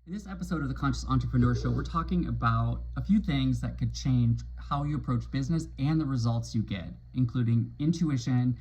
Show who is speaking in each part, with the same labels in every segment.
Speaker 1: In this episode of the Conscious Entrepreneur Show, we're talking about a few things that could change how you approach business and the results you get, including intuition,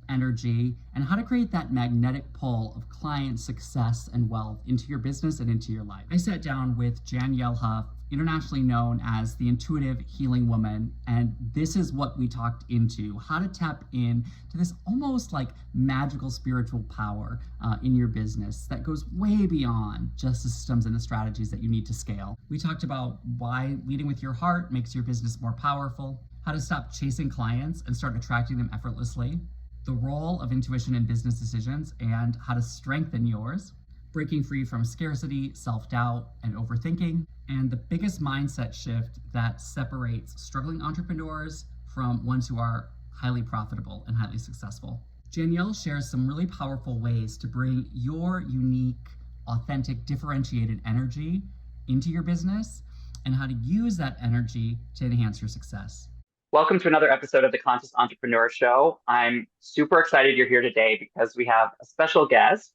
Speaker 1: energy, and how to create that magnetic pull of client success and wealth into your business and into your life. I sat down with Janyelle Huff, internationally known as the intuitive healing woman, and this is what we talked into: how to tap in to this almost like magical spiritual power in your business that goes way beyond just the systems and the strategies that you need to scale. We talked about why leading with your heart makes your business more powerful, how to stop chasing clients and start attracting them effortlessly, the role of intuition in business decisions and how to strengthen yours, breaking free from scarcity, self-doubt, and overthinking, and the biggest mindset shift that separates struggling entrepreneurs from ones who are highly profitable and highly successful. Janyelle shares some really powerful ways to bring your unique, authentic, differentiated energy into your business and how to use that energy to enhance your success. Welcome to another episode of the Conscious Entrepreneur Show. I'm super excited you're here today because we have a special guest,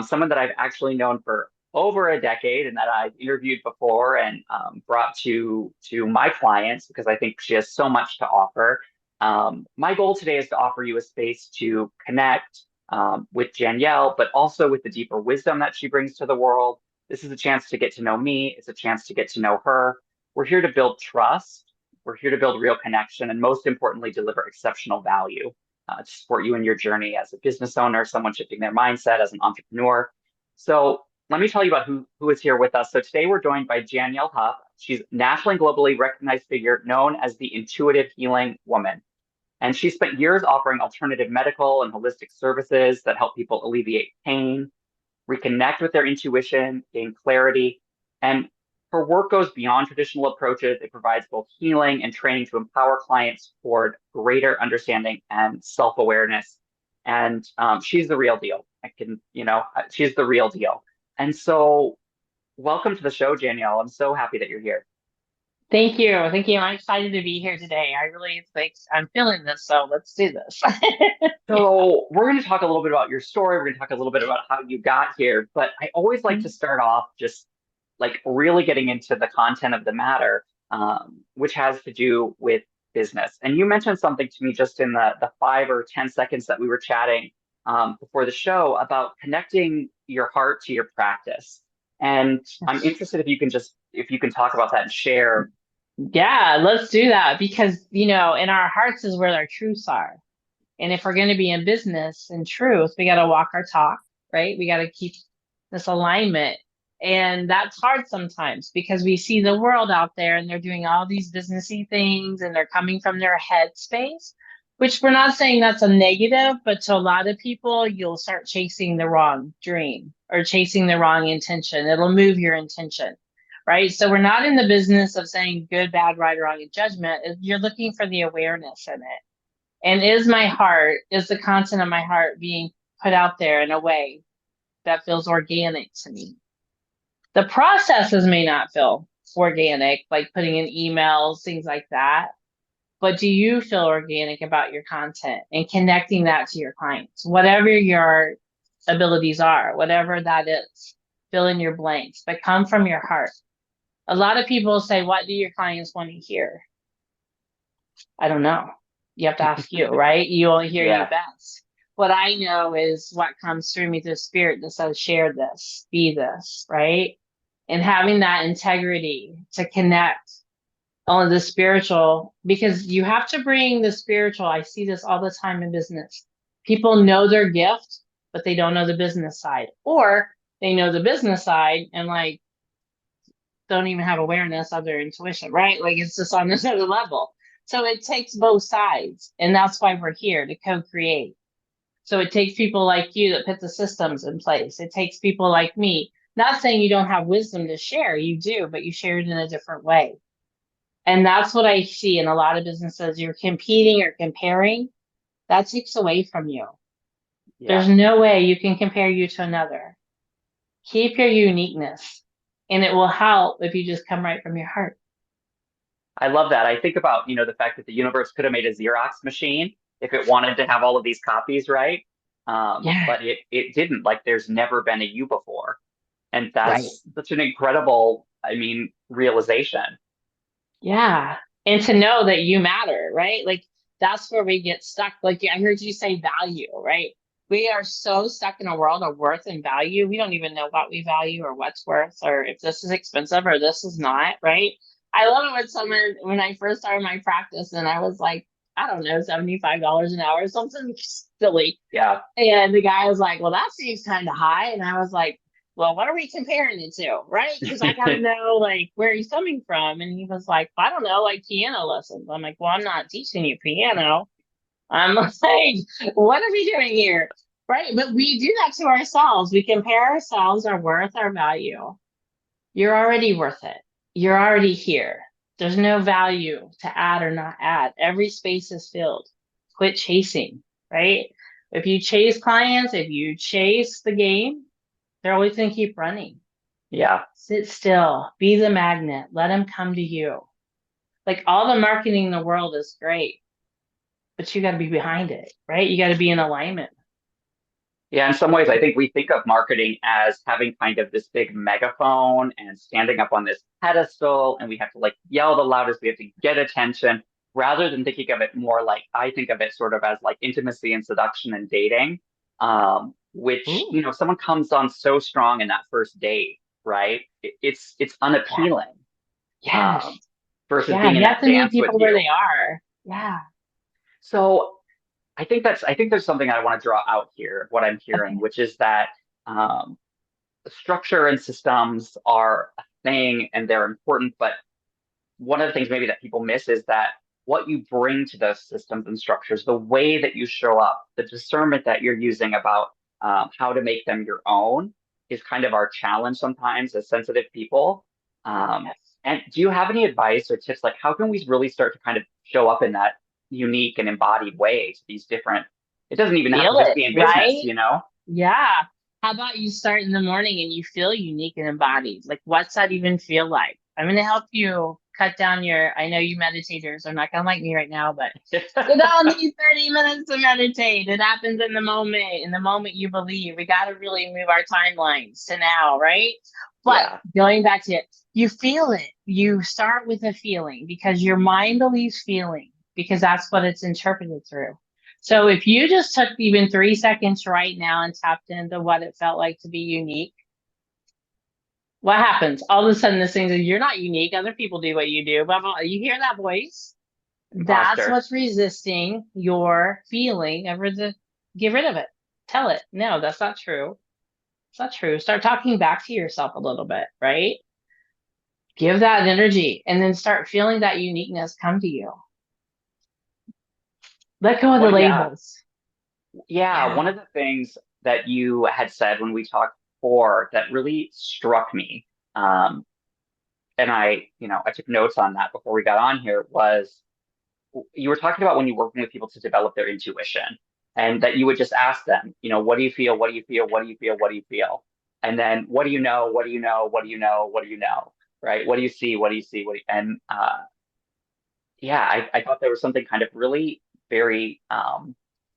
Speaker 1: someone that I've actually known for over a decade and that I've interviewed before and brought to my clients because I think she has so much to offer. My goal today is to offer you a space to connect with Janyelle, but also with the deeper wisdom that she brings to the world. This is a chance to get to know me. It's a chance to get to know her. We're here to build trust. We're here to build real connection and, most importantly, deliver exceptional value to support you in your journey as a business owner, someone shifting their mindset as an entrepreneur. So let me tell you about who is here with us. So today we're joined by Janyelle Huff. She's a nationally and globally recognized figure known as the intuitive healing woman. And she spent years offering alternative medical and holistic services that help people alleviate pain, reconnect with their intuition, gain clarity, and her work goes beyond traditional approaches. It provides both healing and training to empower clients toward greater understanding and self-awareness. And she's the real deal. She's the real deal. And so welcome to the show, Janyelle. I'm so happy that you're here.
Speaker 2: Thank you. Thank you. I'm excited to be here today. I really think I'm feeling this, so let's do this.
Speaker 1: So we're going to talk a little bit about your story. We're going to talk a little bit about how you got here, but I always like to start off just like really getting into the content of the matter, which has to do with business. And you mentioned something to me just in the 5 or 10 seconds that we were chatting before the show about connecting your heart to your practice. And I'm interested if you can talk about that and share.
Speaker 2: Yeah, let's do that because, in our hearts is where our truths are. And if we're going to be in business and truth, we got to walk our talk, right? We got to keep this alignment. And that's hard sometimes because we see the world out there and they're doing all these businessy things and they're coming from their head space, which we're not saying that's a negative, but to a lot of people, you'll start chasing the wrong dream or chasing the wrong intention. It'll move your intention, right? So we're not in the business of saying good, bad, right, or wrong in judgment. You're looking for the awareness in it. And is the content of my heart being put out there in a way that feels organic to me? The processes may not feel organic, like putting in emails, things like that. But do you feel organic about your content and connecting that to your clients? Whatever your abilities are, whatever that is, fill in your blanks, but come from your heart. A lot of people say, what do your clients want to hear? I don't know. You have to ask you, right? You only hear you best. What I know is what comes through me through spirit that says, share this, be this, right? And having that integrity to connect on the spiritual, because you have to bring the spiritual. I see this all the time in business. People know their gift, but they don't know the business side, or they know the business side and don't even have awareness of their intuition, right? Like it's just on this other level. So it takes both sides. And that's why we're here to co-create. So it takes people like you that put the systems in place. It takes people like me. Not saying you don't have wisdom to share, you do, but you share it in a different way. And that's what I see in a lot of businesses. You're competing or comparing. That takes away from you. Yeah. There's no way you can compare you to another. Keep your uniqueness, and it will help if you just come right from your heart.
Speaker 1: I love that. I think about, the fact that the universe could have made a Xerox machine if it wanted to have all of these copies, right? But it didn't. Like there's never been a you before.
Speaker 3: And
Speaker 2: Right.
Speaker 3: that's such an incredible, I mean, realization.
Speaker 2: Yeah. And to know that you matter, right? Like that's where we get stuck. Like I heard you say value, right? We are so stuck in a world of worth and value. We don't even know what we value or what's worth or if this is expensive or this is not, right? I love it when someone, when I first started my practice and I was like, I don't know, $75 an hour, something silly.
Speaker 3: Yeah.
Speaker 2: And the guy was like, well, that seems kind of high. And I was like, well, what are we comparing it to? Right? Because I got to know like where he's coming from. And he was like, I don't know, like piano lessons. I'm like, well, I'm not teaching you piano. I'm like, what are we doing here? Right. But we do that to ourselves. We compare ourselves, our worth, our value. You're already worth it. You're already here. There's no value to add or not add. Every space is filled. Quit chasing, right? If you chase clients, if you chase the game, they're always going to keep running.
Speaker 3: Yeah.
Speaker 2: Sit still, be the magnet, let them come to you. Like all the marketing in the world is great, but you got to be behind it, right? You got to be in alignment.
Speaker 3: Yeah, in some ways, I think we think of marketing as having kind of this big megaphone and standing up on this pedestal, and we have to like yell the loudest, we have to get attention, rather than thinking of it more like I think of it sort of as like intimacy and seduction and dating, which,
Speaker 2: Ooh,
Speaker 3: someone comes on so strong in that first date, right? It's
Speaker 2: yeah.
Speaker 3: unappealing,
Speaker 2: Yes.
Speaker 3: um, versus
Speaker 2: Yeah.
Speaker 3: being in
Speaker 2: You have
Speaker 3: that
Speaker 2: to meet
Speaker 3: dance with
Speaker 2: people where
Speaker 3: you.
Speaker 2: they are. Yeah.
Speaker 3: So I think there's something I want to draw out here, what I'm hearing,
Speaker 2: Okay.
Speaker 3: which is that um, structure and systems are a thing and they're important, but one of the things maybe that people miss is that what you bring to those systems and structures, the way that you show up, the discernment that you're using about how to make them your own is kind of our challenge sometimes as sensitive people. Um,
Speaker 2: Yes.
Speaker 3: and do you have any advice or tips? Like, how can we really start to kind of show up in that unique and embodied way to these different? It doesn't even have to
Speaker 2: Feel
Speaker 3: just
Speaker 2: it,
Speaker 3: be in business,
Speaker 2: right?
Speaker 3: you know?
Speaker 2: Yeah. How about you start in the morning and you feel unique and embodied? Like, what's that even feel like? I'm going to help you cut down your. I know you meditators are not going to like me right now, but you don't need 30 minutes to meditate. It happens in the moment, in the moment you believe. We got to really move our timelines to now, right? But
Speaker 3: Yeah.
Speaker 2: going back to it, you feel it. You start with a feeling because your mind believes feeling because that's what it's interpreted through. So if you just took even 3 seconds right now and tapped into what it felt like to be unique, what happens? All of a sudden, this thing says, you're not unique. Other people do what you do. Blah, blah, blah. You hear that voice? That's
Speaker 3: Imposter.
Speaker 2: what's resisting your feeling ever to get rid of it. Tell it, no, that's not true. It's not true. Start talking back to yourself a little bit, right? Give that energy and then start feeling that uniqueness come to you. Let go of the
Speaker 3: Well, yeah.
Speaker 2: labels.
Speaker 3: Yeah,
Speaker 2: Yeah.
Speaker 3: one of the things that you had said when we talked before that really struck me, and I took notes on that before we got on here, was you were talking about when you're working with people to develop their intuition, and that you would just ask them, what do you feel? What do you feel? What do you feel? What do you feel? And then what do you know? What do you know? What do you know? What do you know? Right? What do you see? What do you see? And yeah, I thought there was something kind of really very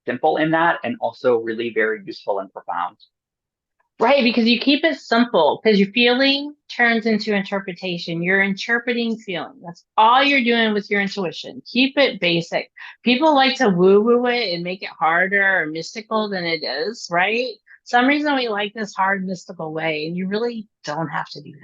Speaker 3: simple in that and also really very useful and profound.
Speaker 2: Right, because you keep it simple, because your feeling turns into interpretation. You're interpreting feeling. That's all you're doing with your intuition. Keep it basic. People like to woo-woo it and make it harder or mystical than it is, right? Some reason we like this hard mystical way, and you really don't have to do
Speaker 3: Do you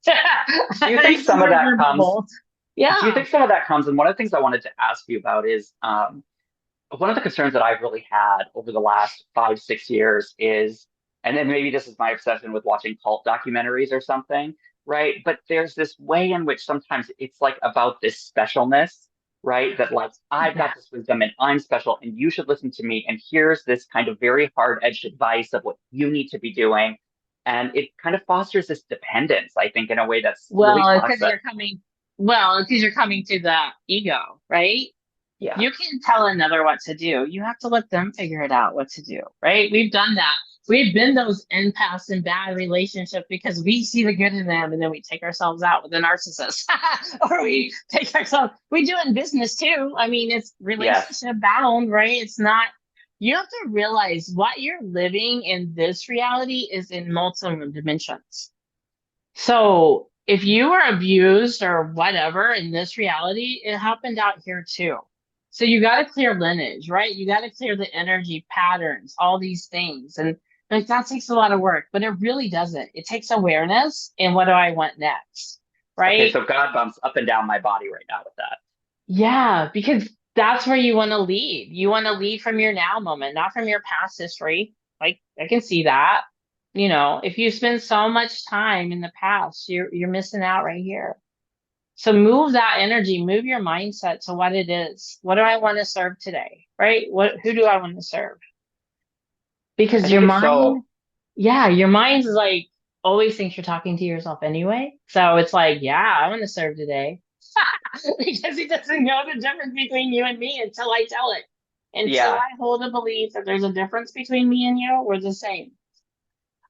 Speaker 2: that.
Speaker 3: think
Speaker 2: You can
Speaker 3: some of
Speaker 2: break
Speaker 3: that
Speaker 2: your
Speaker 3: comes?
Speaker 2: bubble.
Speaker 3: Do you
Speaker 2: Yeah.
Speaker 3: think some of that comes? And one of the things I wanted to ask you about is one of the concerns that I've really had over the last 5, 6 years is, and then maybe this is my obsession with watching cult documentaries or something, right? But there's this way in which sometimes it's like about this specialness, right? That like, I've
Speaker 2: Yeah.
Speaker 3: got this wisdom and I'm special and you should listen to me. And here's this kind of very hard-edged advice of what you need to be doing. And it kind of fosters this dependence, I think, in a way that's really
Speaker 2: Well, because
Speaker 3: toxic.
Speaker 2: you're coming to the ego, right?
Speaker 3: Yeah.
Speaker 2: You can't tell another what to do. You have to let them figure it out what to do, right? We've done that. We've been those empaths in bad relationships because we see the good in them and then we take ourselves out with a narcissist. Or we take ourselves, we do it in business too. I mean, it's
Speaker 3: Yes.
Speaker 2: relationship bound, right? It's not, you have to realize what you're living in this reality is in multiple dimensions. So if you were abused or whatever in this reality, it happened out here too. So you got to clear lineage, right? You got to clear the energy patterns, all these things. And like that takes a lot of work, but it really doesn't. It takes awareness and what do I want next?
Speaker 3: Okay,
Speaker 2: Right?
Speaker 3: so God bumps up and down my body right now with that.
Speaker 2: Yeah, because that's where you want to lead. You want to lead from your now moment, not from your past history. Like I can see that. You know, if you spend so much time in the past, you're missing out right here. So move that energy, move your mindset to what it is. What do I want to serve today? Right? Who do I want to serve?
Speaker 3: I
Speaker 2: Because your
Speaker 3: think it's so,
Speaker 2: mind, yeah, your mind's like always thinks you're talking to yourself anyway. So it's like, yeah, I want to serve today. Because he doesn't know the difference between you and me until I tell it. Until
Speaker 3: yeah.
Speaker 2: I hold a belief that there's a difference between me and you, we're the same.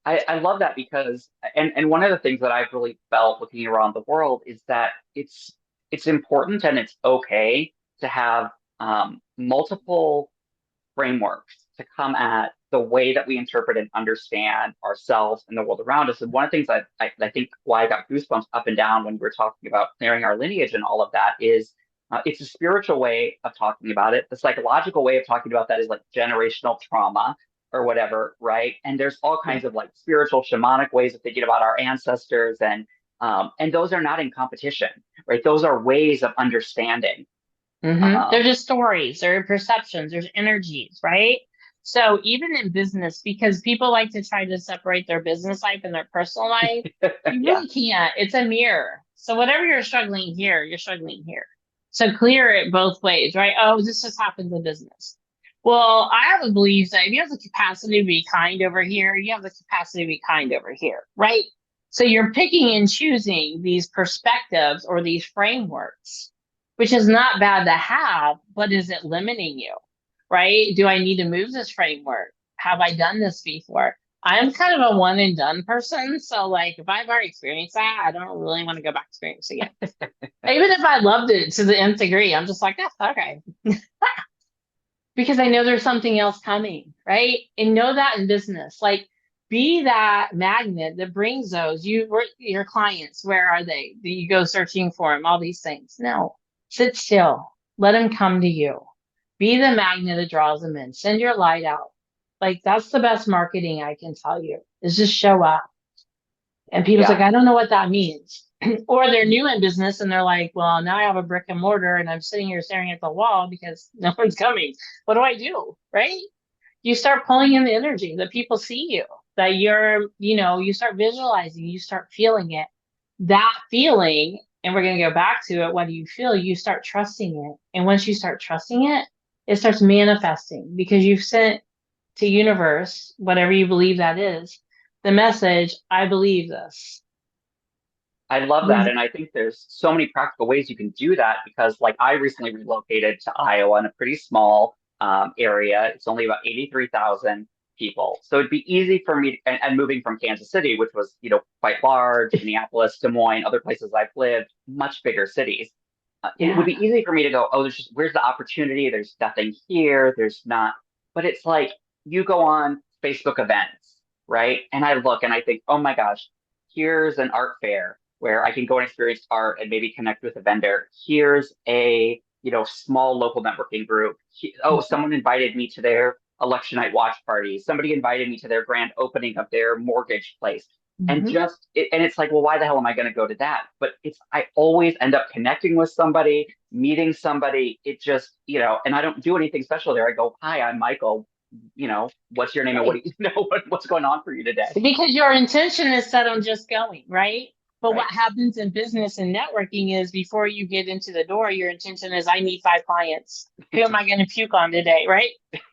Speaker 3: I love that because and one of the things that I've really felt looking around the world is that it's important and it's okay to have multiple frameworks to come at the way that we interpret and understand ourselves and the world around us. And one of the things I think why I got goosebumps up and down when we were talking about clearing our lineage and all of that is it's a spiritual way of talking about it. The psychological way of talking about that is like generational trauma or whatever, right? And there's all
Speaker 2: Yeah.
Speaker 3: kinds of like spiritual shamanic ways of thinking about our ancestors and those are not in competition, right? Those are ways of understanding.
Speaker 2: They're
Speaker 3: Um,
Speaker 2: just stories, they're perceptions, there's energies, right? So even in business, because people like to try to separate their business life and their personal life, you
Speaker 3: yeah,
Speaker 2: really can't. It's a mirror. So whatever you're struggling here, you're struggling here. So clear it both ways, right? Oh, this just happens in business. Well, I have a belief that if you have the capacity to be kind over here, you have the capacity to be kind over here, right? So you're picking and choosing these perspectives or these frameworks, which is not bad to have, but is it limiting you? Right? Do I need to move this framework? Have I done this before? I'm kind of a one and done person. So, like, if I've already experienced that, I don't really want to go back to experience it again. Even if I loved it to the nth degree, I'm just like, oh, okay. Because I know there's something else coming, right? And know that in business, like, be that magnet that brings those. Your clients, where are they? Do you go searching for them? All these things. No, sit still. Let them come to you. Be the magnet that draws them in. Send your light out. Like that's the best marketing I can tell you is just show up. And people's like,
Speaker 3: yeah.
Speaker 2: I don't know what that means. Or they're new in business and they're like, well, now I have a brick and mortar and I'm sitting here staring at the wall because no one's coming. What do I do? Right? You start pulling in the energy that people see you, that you start visualizing, you start feeling it. That feeling, and we're going to go back to it. What do you feel? You start trusting it. And once you start trusting it, it starts manifesting because you've sent to universe, whatever you believe that is, the message, I believe this.
Speaker 3: I love that.
Speaker 2: Mhm.
Speaker 3: And I think there's so many practical ways you can do that because, like, I recently relocated to Iowa in a pretty small area. It's only about 83,000 people. So it'd be easy for me, and moving from Kansas City, which was, quite large, Minneapolis, Des Moines, other places I've lived, much bigger cities. It would
Speaker 2: Yeah.
Speaker 3: be easy for me to go, oh, where's the opportunity? There's nothing here. There's not. But it's like you go on Facebook events, right? And I look and I think, oh my gosh, here's an art fair where I can go and experience art and maybe connect with a vendor. Here's a, small local networking group. Oh, someone invited me to their election night watch party. Somebody invited me to their grand opening of their mortgage place. And
Speaker 2: Mhm.
Speaker 3: it's like, well, why the hell am I going to go to that? But I always end up connecting with somebody, meeting somebody. It just, and I don't do anything special there. I go, hi, I'm Michael. What's your name and what
Speaker 2: Right.
Speaker 3: do you know? What's going on for you today?
Speaker 2: Because your intention is set on just going, right? But what
Speaker 3: Right.
Speaker 2: happens in business and networking is before you get into the door, your intention is I need 5 clients. Who am I going to puke on today, right?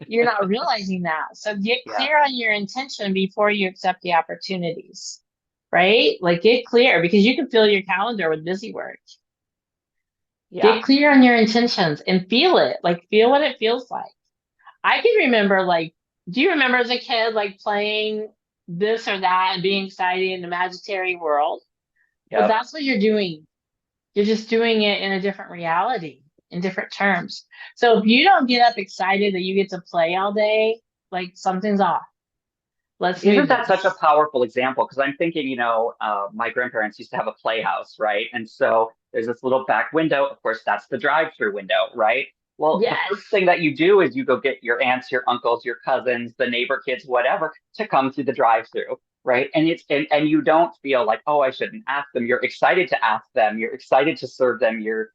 Speaker 2: You're not realizing that. So get
Speaker 3: Yeah.
Speaker 2: clear on your intention before you accept the opportunities, right? Like get clear because you can fill your calendar with busy work.
Speaker 3: Yeah.
Speaker 2: Get clear on your intentions and feel it. Like feel what it feels like. I can remember like, do you remember as a kid like playing this or that and being excited in the imaginary world? Well,
Speaker 3: Yep.
Speaker 2: that's what you're doing. You're just doing it in a different reality, in different terms. So if you don't get up excited that you get to play all day, like something's off. Let's
Speaker 3: Isn't
Speaker 2: move
Speaker 3: that such a
Speaker 2: this.
Speaker 3: powerful example? Because I'm thinking, my grandparents used to have a playhouse, right? And so there's this little back window. Of course, that's the drive-through window, right? Well, the first
Speaker 2: Yes.
Speaker 3: thing that you do is you go get your aunts, your uncles, your cousins, the neighbor kids, whatever, to come through the drive-through, right? And you don't feel like, oh, I shouldn't ask them. You're excited to ask them. You're excited to serve them your,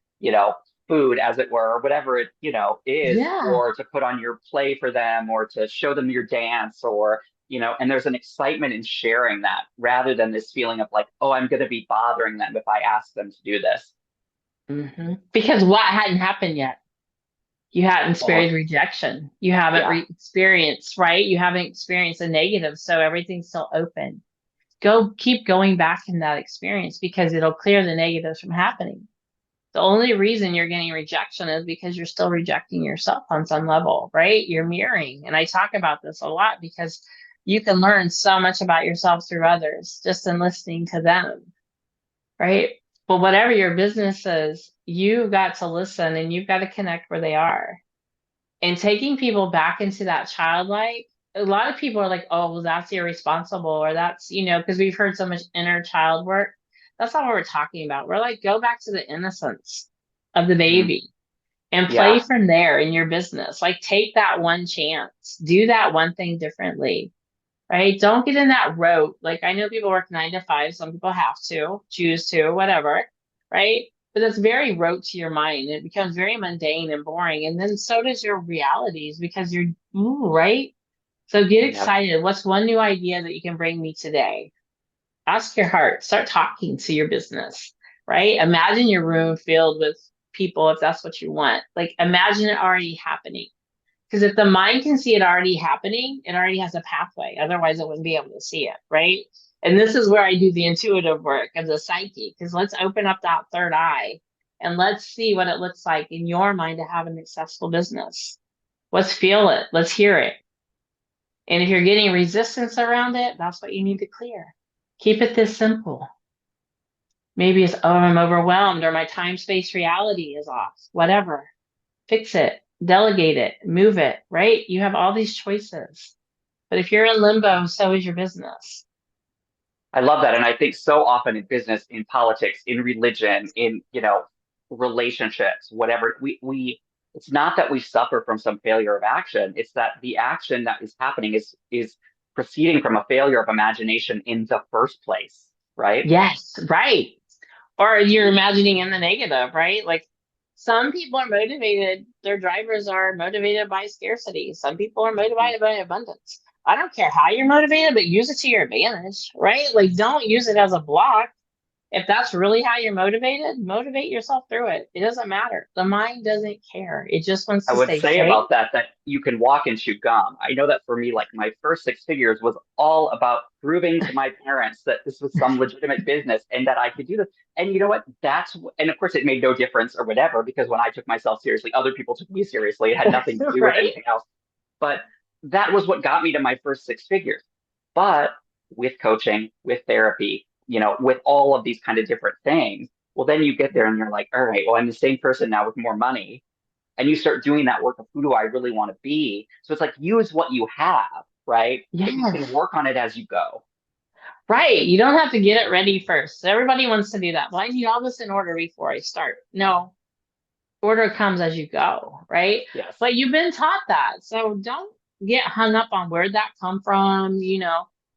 Speaker 3: food, as it were, or whatever it, is,
Speaker 2: Yeah.
Speaker 3: or to put on your play for them, or to show them your dance, or and there's an excitement in sharing that rather than this feeling of like, oh, I'm going to be bothering them if I ask them to do this.
Speaker 2: Because what hadn't happened yet? You hadn't
Speaker 3: Or,
Speaker 2: experienced rejection. You haven't
Speaker 3: yeah,
Speaker 2: experienced, right? You haven't experienced a negative. So everything's still open. Keep going back in that experience because it'll clear the negatives from happening. The only reason you're getting rejection is because you're still rejecting yourself on some level, right? You're mirroring. And I talk about this a lot because you can learn so much about yourself through others just in listening to them, right? But whatever your business is, you've got to listen and you've got to connect where they are. And taking people back into that childlike, a lot of people are like, oh, well, that's irresponsible, or that's, because we've heard so much inner child work. That's not what we're talking about. We're like, go back to the innocence of the
Speaker 3: mm,
Speaker 2: baby and play
Speaker 3: yeah,
Speaker 2: from there in your business. Like, take that one chance, do that one thing differently, right? Don't get in that rote. Like, I know people work 9 to 5. Some people have to choose to, whatever, right? But that's very rote to your mind. It becomes very mundane and boring. And then so does your realities because ooh, right? So get
Speaker 3: yeah.
Speaker 2: excited. What's one new idea that you can bring me today? Ask your heart. Start talking to your business, right? Imagine your room filled with people if that's what you want. Like, imagine it already happening. Because if the mind can see it already happening, it already has a pathway. Otherwise, it wouldn't be able to see it, right? And this is where I do the intuitive work of the psyche, because let's open up that third eye and let's see what it looks like in your mind to have an successful business. Let's feel it. Let's hear it. And if you're getting resistance around it, that's what you need to clear. Keep it this simple. Maybe it's, oh, I'm overwhelmed or my time space reality is off, whatever. Fix it, delegate it, move it, right? You have all these choices. But if you're in limbo, so is your business.
Speaker 3: I love that. And I think so often in business, in politics, in religion, in, relationships, whatever, it's not that we suffer from some failure of action. It's that the action that is happening is proceeding from a failure of imagination in the first place, right?
Speaker 2: Yes, right. Or you're imagining in the negative, right? Like some people are motivated, their drivers are motivated by scarcity. Some people are
Speaker 3: Mhm.
Speaker 2: motivated by abundance. I don't care how you're motivated, but use it to your advantage, right? Like don't use it as a block. If that's really how you're motivated, motivate yourself through it. It doesn't matter. The mind doesn't care. It just wants
Speaker 3: I
Speaker 2: to
Speaker 3: would
Speaker 2: stay
Speaker 3: say
Speaker 2: safe.
Speaker 3: about that you can walk and chew gum. I know that for me, like my first 6 figures was all about proving to my parents that this was some legitimate business and that I could do this. And you know what? And of course, it made no difference or whatever, because when I took myself seriously, other people took me seriously. It had nothing to do with
Speaker 2: Right?
Speaker 3: anything else. But that was what got me to my first 6 figures. But with coaching, with therapy, with all of these kind of different things, well, then you get there and you're like, all right, well, I'm the same person now with more money, and you start doing that work of who do I really want to be. So it's like use what you have, right? But you can
Speaker 2: Yes.
Speaker 3: work on it as you go.
Speaker 2: Right. You don't have to get it ready first. Everybody wants to do that. Well, I need all this in order before I start. No, order comes as you go, right?
Speaker 3: Yes.
Speaker 2: But you've been taught that. So don't get hung up on where that come from,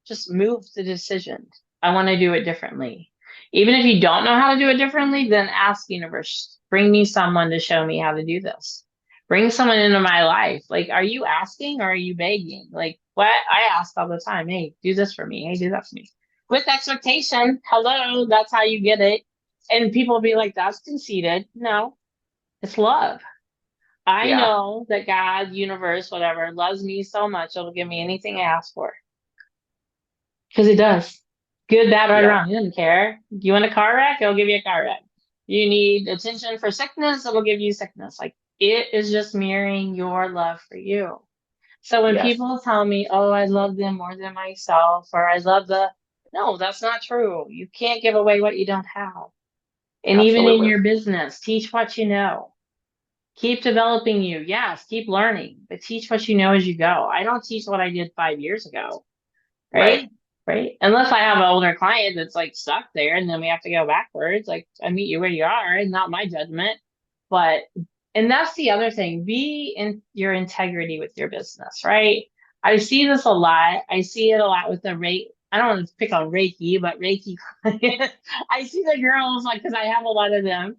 Speaker 2: just move the decision. I want to do it differently. Even if you don't know how to do it differently, then ask universe, bring me someone to show me how to do this. Bring someone into my life. Like, are you asking or are you begging? Like, what I ask all the time, hey, do this for me. Hey, do that for me. With expectation. Hello, that's how you get it. And people will be like, that's conceited. No, it's love. I
Speaker 3: Yeah.
Speaker 2: know that God, universe, whatever, loves me so much, it'll give me anything I ask for. Because it does. Good, bad, right, or
Speaker 3: Yeah.
Speaker 2: wrong. He doesn't care. You want a car wreck? It'll give you a car wreck. You need attention for sickness? It'll give you sickness. Like it is just mirroring your love for you. So when
Speaker 3: Yes.
Speaker 2: people tell me, oh, I love them more than myself, or I love no, that's not true. You can't give away what you don't have. And even in
Speaker 3: Absolutely.
Speaker 2: your business, teach what you know. Keep developing you. Yes, keep learning, but teach what you know as you go. I don't teach what I did 5 years ago. right?
Speaker 3: Right.
Speaker 2: Right. Unless I have an older client that's like stuck there and then we have to go backwards. Like I meet you where you are, and not my judgment. But and that's the other thing. Be in your integrity with your business, right? I see this a lot. I see it a lot with the rate. I don't want to pick on Reiki, but Reiki clients. I see the girls like because I have a lot of them.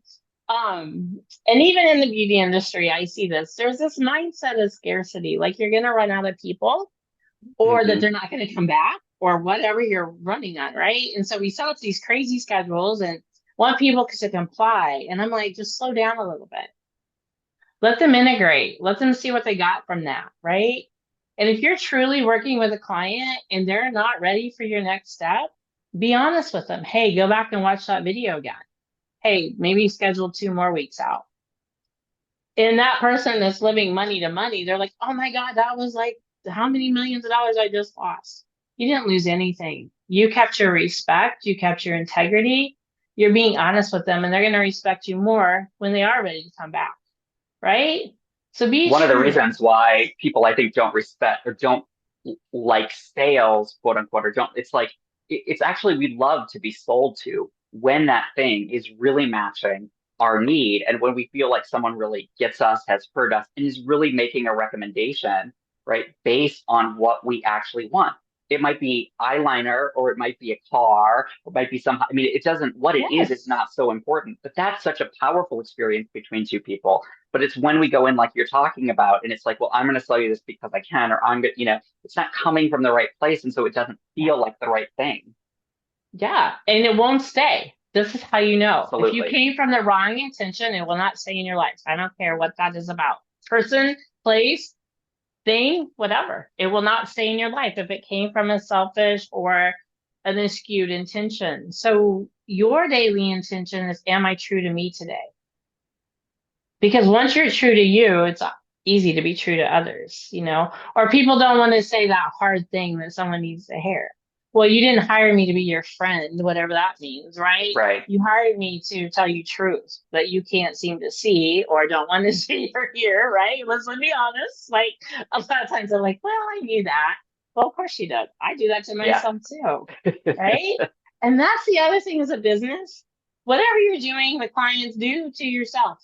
Speaker 2: And even in the beauty industry, I see this. There's this mindset of scarcity, like you're gonna run out of people or that
Speaker 3: Hmm.
Speaker 2: they're not going to come back or whatever you're running on, right? And so we set up these crazy schedules and want people to comply. And I'm like, just slow down a little bit. Let them integrate. Let them see what they got from that, right? And if you're truly working with a client and they're not ready for your next step, be honest with them. Hey, go back and watch that video again. Hey, maybe schedule 2 more weeks out. And that person that's living money to money, they're like, oh my God, that was like how many millions of dollars I just lost. You didn't lose anything. You kept your respect, you kept your integrity, you're being honest with them, and they're going to respect you more when they are ready to come back, right? So be
Speaker 3: One of the
Speaker 2: true.
Speaker 3: reasons why people I think don't respect or don't like sales, quote unquote, or don't, it's like, it's actually, we love to be sold to when that thing is really matching our need. And when we feel like someone really gets us, has heard us, and is really making a recommendation, right, based on what we actually want. It might be eyeliner, or it might be a car, or it might be some, I mean, it doesn't, what it is
Speaker 2: Yes.
Speaker 3: not so important, but that's such a powerful experience between two people. But it's when we go in, like you're talking about, and it's like, well, I'm going to sell you this because I can, or I'm going to, it's not coming from the right place. And so it doesn't
Speaker 2: Yeah.
Speaker 3: feel like the right thing.
Speaker 2: Yeah. And it won't stay. This is how you know. If you
Speaker 3: Absolutely.
Speaker 2: came from the wrong intention, it will not stay in your life. I don't care what that is about. Person, place, thing, whatever. It will not stay in your life if it came from a selfish or an skewed intention. So your daily intention is, am I true to me today? Because once you're true to you, it's easy to be true to others, or people don't want to say that hard thing that someone needs to hear. Well, you didn't hire me to be your friend, whatever that means, right?
Speaker 3: Right.
Speaker 2: You hired me to tell you truth that you can't seem to see or don't want to see or hear, right? Let's be honest. Like a lot of times I'm like, well, I knew that. Well, of course you did. I do that to
Speaker 3: Yeah.
Speaker 2: myself too, right? And that's the other thing as a business. Whatever you're doing, the clients do to yourself.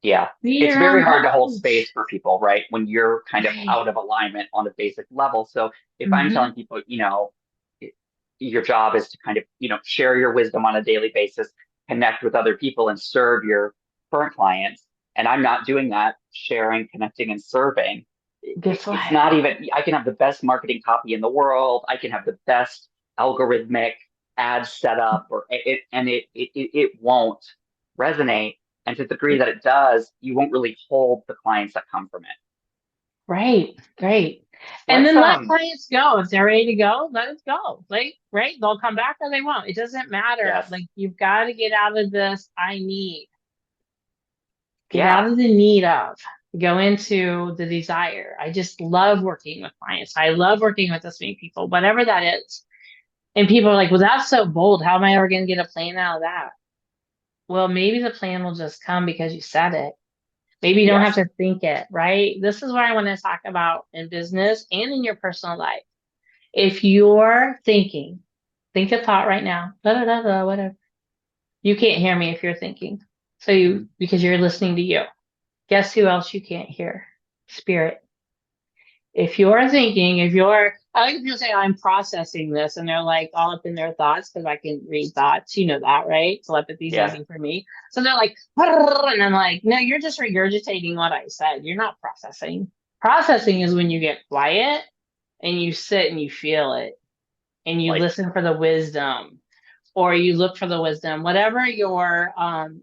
Speaker 3: Yeah.
Speaker 2: Be
Speaker 3: It's
Speaker 2: your
Speaker 3: very
Speaker 2: own
Speaker 3: hard to hold
Speaker 2: coach.
Speaker 3: space for people, right? When you're kind of
Speaker 2: Right.
Speaker 3: out of alignment on a basic level. So if I'm
Speaker 2: Mm-hmm.
Speaker 3: telling people, your job is to kind of, share your wisdom on a daily basis, connect with other people and serve your current clients. And I'm not doing that, sharing, connecting, and serving.
Speaker 2: Guess what?
Speaker 3: It's not even, I can have the best marketing copy in the world. I can have the best algorithmic ad set up, and it won't resonate. And to the degree that it does, you won't really hold the clients that come from it.
Speaker 2: Right. Great. And
Speaker 3: Let's
Speaker 2: then let clients go. If they're ready to go, let it go. Like, right. They'll come back or they won't. It doesn't matter.
Speaker 3: yes.
Speaker 2: Like, you've got to get out of this. Get
Speaker 3: Yeah.
Speaker 2: out of the need of, go into the desire. I just love working with clients. I love working with this many people, whatever that is. And people are like, well, that's so bold. How am I ever going to get a plan out of that? Well, maybe the plan will just come because you said it. Maybe you don't have
Speaker 3: Yes.
Speaker 2: to think it, right? This is what I want to talk about in business and in your personal life. If you're thinking, think a thought right now, da, da, da, da, whatever. You can't hear me if you're thinking.
Speaker 3: Mhm.
Speaker 2: Because you're listening to you. Guess who else you can't hear? Spirit. I like people say, I'm processing this, and they're like all up in their thoughts because I can read thoughts. You know that, right? Telepathy is
Speaker 3: Yes.
Speaker 2: easy for me. So they're like, and I'm like, no, you're just regurgitating what I said. You're not processing. Processing is when you get quiet and you sit and you feel it and you
Speaker 3: Like,
Speaker 2: listen for the wisdom or you look for the wisdom, whatever everyone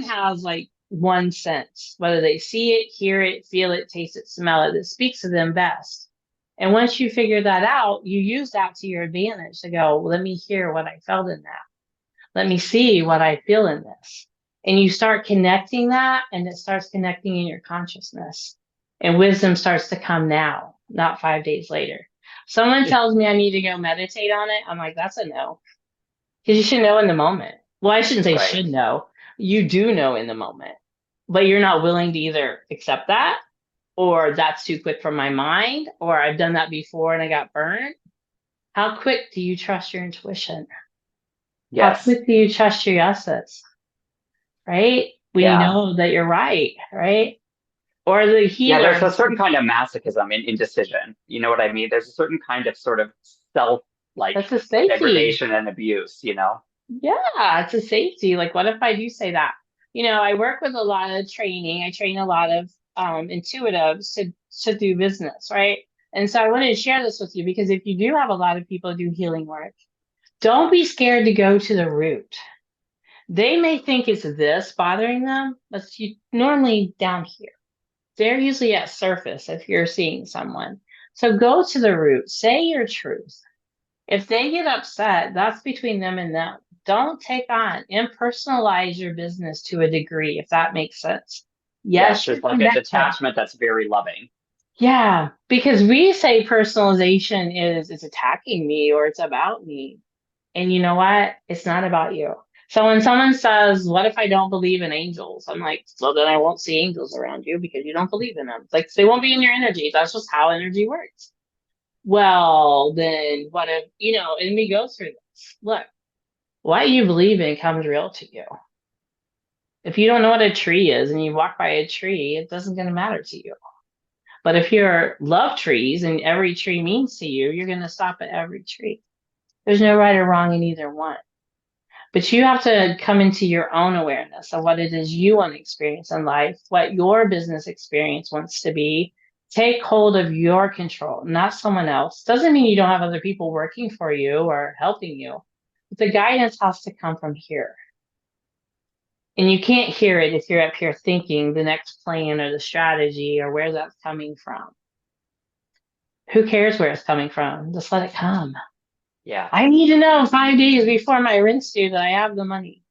Speaker 2: has like one sense, whether they see it, hear it, feel it, taste it, smell it, that speaks to them best. And once you figure that out, you use that to your advantage to go, well, let me hear what I felt in that. Let me see what I feel in this. And you start connecting that, and it starts connecting in your consciousness. And wisdom starts to come now, not 5 days later. Someone tells me I need to go meditate on it. I'm like, that's a no. Because you should know in the moment. Well, I shouldn't say
Speaker 3: right.
Speaker 2: should know. You do know in the moment, but you're not willing to either accept that or that's too quick for my mind, or I've done that before and I got burned. How quick do you trust your intuition? How
Speaker 3: Yes.
Speaker 2: quick do you trust your yeses? Right? When you
Speaker 3: Yeah.
Speaker 2: know that you're right, right? Or the
Speaker 3: Yeah, there's
Speaker 2: healer.
Speaker 3: a certain kind of masochism in indecision. You know what I mean? There's a certain kind of sort of self like
Speaker 2: That's a safety.
Speaker 3: degradation and abuse, you know?
Speaker 2: Yeah, it's a safety. Like, what if I do say that? I work with a lot of training. I train a lot of intuitives to do business, right? And so I wanted to share this with you because if you do have a lot of people do healing work, don't be scared to go to the root. They may think it's this bothering them, but normally down here. They're usually at surface if you're seeing someone. So go to the root, say your truth. If they get upset, that's between them and them. Don't take on, impersonalize your business to a degree, if that makes sense.
Speaker 3: Yes,
Speaker 2: Yes, you're
Speaker 3: there's like a
Speaker 2: connected.
Speaker 3: detachment that's very loving.
Speaker 2: Yeah, because we say personalization is it's attacking me or it's about me. And you know what? It's not about you. So when someone says, "What if I don't believe in angels?" I'm like, "Well, then I won't see angels around you because you don't believe in them. Like they won't be in your energy. That's just how energy works." Well, then what if, and we go through this. Look, what you believe in comes real to you. If you don't know what a tree is and you walk by a tree, it doesn't gonna matter to you. But if you're love trees and every tree means to you, you're gonna stop at every tree. There's no right or wrong in either one. But you have to come into your own awareness of what it is you want to experience in life, what your business experience wants to be. Take hold of your control, not someone else. Doesn't mean you don't have other people working for you or helping you. But the guidance has to come from here. And you can't hear it if you're up here thinking the next plan or the strategy or where that's coming from. Who cares where it's coming from? Just let it come.
Speaker 3: Yeah.
Speaker 2: I need to know 5 days before my rent's due that I have the money.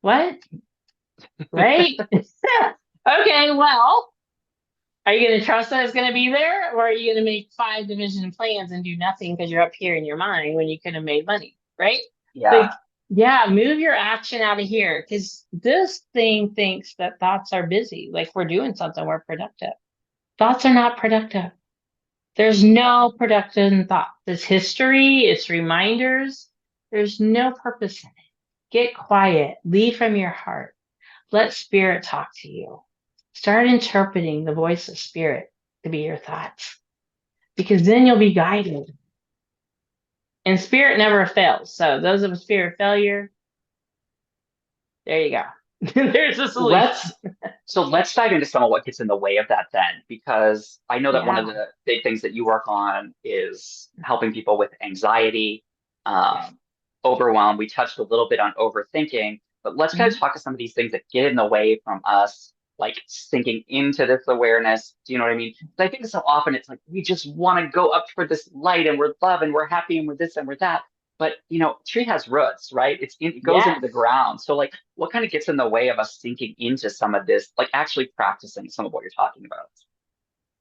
Speaker 2: What? Right? Okay, well, are you going to trust that it's going to be there? Or are you going to make 5 division plans and do nothing because you're up here in your mind when you could have made money? Right?
Speaker 3: Yeah.
Speaker 2: Like, yeah, move your action out of here because this thing thinks that thoughts are busy. Like we're doing something, we're productive. Thoughts are not productive. There's no productive in thought. It's history, it's reminders. There's no purpose in it. Get quiet, leave from your heart. Let spirit talk to you. Start interpreting the voice of spirit to be your thoughts because then you'll be guided. And spirit never fails. So, those of us fear of failure, there you go. There's a solution.
Speaker 3: Let's dive into some of what gets in the way of that then, because I know that one of
Speaker 2: Yeah.
Speaker 3: the big things that you work on is helping people with anxiety,
Speaker 2: Yes.
Speaker 3: overwhelm. We touched a little bit on overthinking, but let's kind of
Speaker 2: Mhm.
Speaker 3: talk to some of these things that get in the way from us, like sinking into this awareness. Do you know what I mean? Because I think so often it's like we just want to go up for this light and we're love and we're happy and we're this and we're that. But tree has roots, right? It goes into the
Speaker 2: Yes.
Speaker 3: ground. So like, what kind of gets in the way of us sinking into some of this, like actually practicing some of what you're talking about?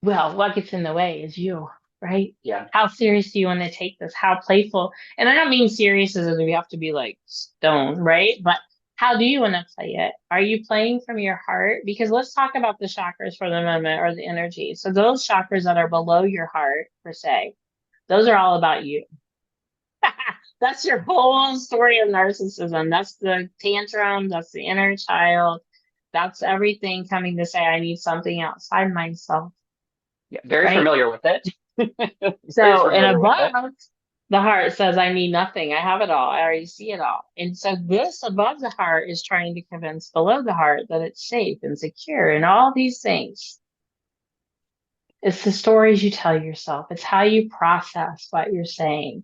Speaker 2: Well, what gets in the way is you, right?
Speaker 3: Yeah.
Speaker 2: How serious do you want to take this? How playful? And I don't mean serious as in we have to be like stone, right? But how do you want to play it? Are you playing from your heart? Because let's talk about the chakras for the moment or the energy. So those chakras that are below your heart, per se, those are all about you. That's your whole story of narcissism. That's the tantrum. That's the inner child. That's everything coming to say, I need something outside myself,
Speaker 3: Yeah. Very
Speaker 2: right?
Speaker 3: familiar with it. Very
Speaker 2: So, and
Speaker 3: familiar with it.
Speaker 2: above, the heart says, I need nothing. I have it all. I already see it all. And so, this above the heart is trying to convince below the heart that it's safe and secure and all these things. It's the stories you tell yourself, it's how you process what you're saying.